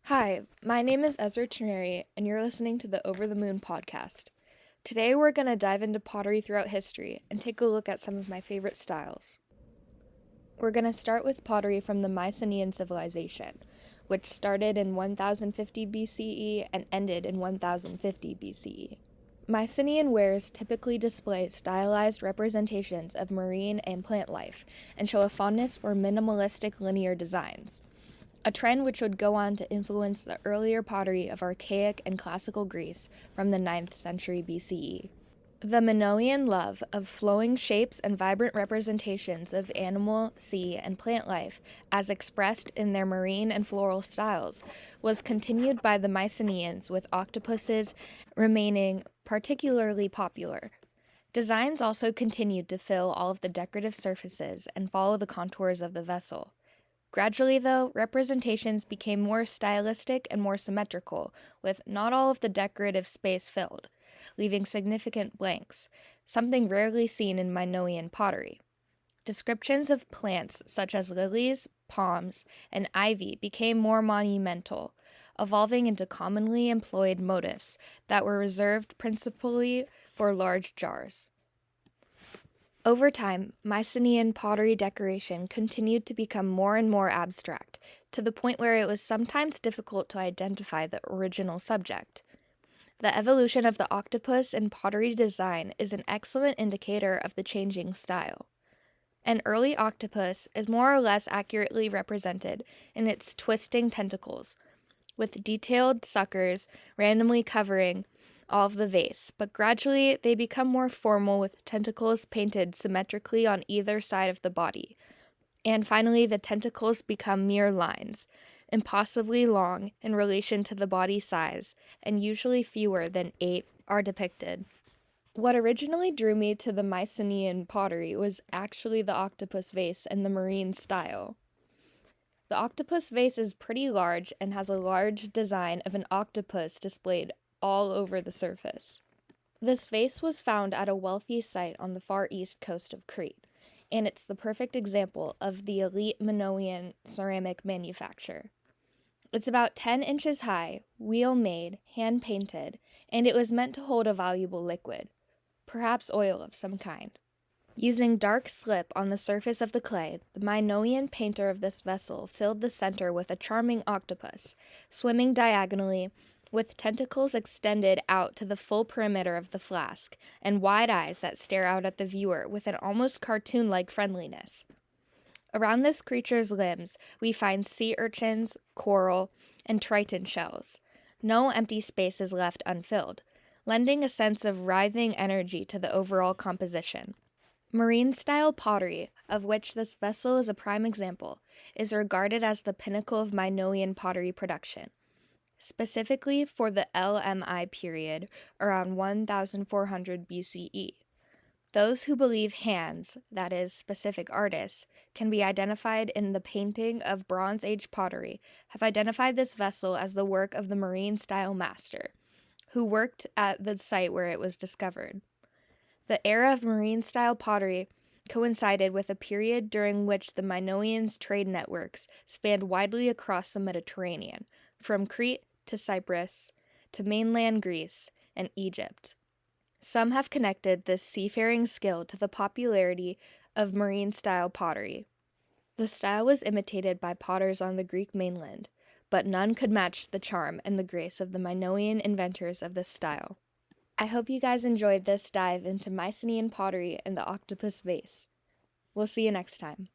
Hi, my name is Ezra Teneri, and you're listening to the Over the Moon podcast. Today we're going to dive into pottery throughout history and take a look at some of my favorite styles. We're going to start with pottery from the Mycenaean civilization, which started in 1050 BCE and ended in 1050 BCE. Mycenaean wares typically display stylized representations of marine and plant life and show a fondness for minimalistic linear designs, a trend which would go on to influence the earlier pottery of archaic and classical Greece from the 9th century BCE. The Minoan love of flowing shapes and vibrant representations of animal, sea, and plant life, as expressed in their marine and floral styles, was continued by the Mycenaeans, with octopuses remaining particularly popular. Designs also continued to fill all of the decorative surfaces and follow the contours of the vessel. Gradually, though, representations became more stylistic and more symmetrical, with not all of the decorative space filled, leaving significant blanks, something rarely seen in Minoan pottery. Descriptions of plants such as lilies, palms, and ivy became more monumental, evolving into commonly employed motifs that were reserved principally for large jars. Over time, Mycenaean pottery decoration continued to become more and more abstract, to the point where it was sometimes difficult to identify the original subject. The evolution of the octopus in pottery design is an excellent indicator of the changing style. An early octopus is more or less accurately represented in its twisting tentacles, with detailed suckers randomly covering all of the vase, but gradually they become more formal with tentacles painted symmetrically on either side of the body. And finally, the tentacles become mere lines, impossibly long in relation to the body size, and usually fewer than 8 are depicted. What originally drew me to the Mycenaean pottery was actually the octopus vase and the marine style. The octopus vase is pretty large and has a large design of an octopus displayed all over the surface. This vase was found at a wealthy site on the far east coast of Crete, and it's the perfect example of the elite Minoan ceramic manufacture. It's about 10 inches high, wheel-made, hand-painted, and it was meant to hold a valuable liquid, perhaps oil of some kind. Using dark slip on the surface of the clay, the Minoan painter of this vessel filled the center with a charming octopus, swimming diagonally, with tentacles extended out to the full perimeter of the flask, and wide eyes that stare out at the viewer with an almost cartoon-like friendliness. Around this creature's limbs, we find sea urchins, coral, and triton shells. No empty space is left unfilled, lending a sense of writhing energy to the overall composition. Marine-style pottery, of which this vessel is a prime example, is regarded as the pinnacle of Minoan pottery production, specifically for the LMI period around 1400 BCE. Those who believe hands, that is, specific artists, can be identified in the painting of Bronze Age pottery, have identified this vessel as the work of the marine-style master, who worked at the site where it was discovered. The era of marine-style pottery coincided with a period during which the Minoans' trade networks spanned widely across the Mediterranean, from Crete to Cyprus to mainland Greece and Egypt. Some have connected this seafaring skill to the popularity of marine-style pottery. The style was imitated by potters on the Greek mainland, but none could match the charm and the grace of the Minoan inventors of this style. I hope you guys enjoyed this dive into Mycenaean pottery and the octopus vase. We'll see you next time.